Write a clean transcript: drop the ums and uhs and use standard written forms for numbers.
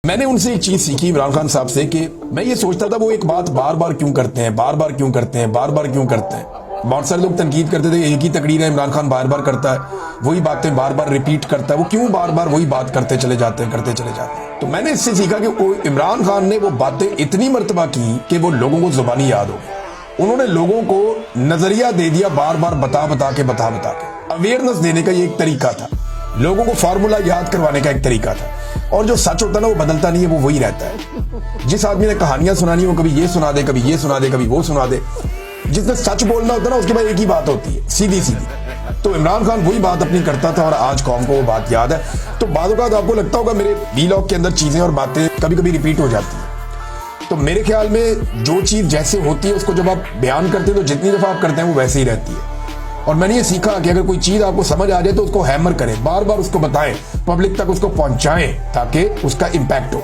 मैंने उनसे एक चीज सीखी इमरान खान साहब से कि मैं ये सोचता था वो एक बात बार बार क्यों करते हैं, बार बार क्यों करते हैं, बार बार क्यों करते हैं। बहुत सारे लोग तनकीद करते थे एक ही तकरीर है इमरान खान बार बार करता है, वही बातें बार बार रिपीट करता है, वो क्यों बार बार वही बात करते चले जाते हैं, करते चले जाते हैं। तो मैंने इससे सीखा कि इमरान खान ने वो बातें इतनी मर्तबा की कि वो लोगों को जुबानी याद हो गई। उन्होंने लोगों को नजरिया दे दिया बार बार बता बता के अवेयरनेस देने का ये एक तरीका था, लोगों को फार्मूला याद करवाने का एक तरीका था। और जो सच होता है ना वो बदलता नहीं है, वो वही रहता है। जिस आदमी ने कहानियां सुनानी हो कभी ये सुना दे, कभी ये सुना दे, कभी वो सुना दे। जिसने सच बोलना होता है ना उसके बाद एक ही बात होती है, सीधी सीधी। तो इमरान खान वही बात अपनी करता था और आज कौम को वो बात याद है। तो बाद औक़ात आपको लगता होगा मेरे वीलॉग के अंदर चीजें और बातें कभी कभी रिपीट हो जाती है। तो मेरे ख्याल में जो चीज जैसे होती है उसको जब आप बयान करते हैं तो जितनी दफा आप करते हैं वो वैसे ही रहती है। और मैंने ये सीखा कि अगर कोई चीज आपको समझ आ जाए तो उसको हैमर करें, बार बार उसको बताएं, पब्लिक तक उसको पहुंचाएं ताकि उसका इंपैक्ट हो।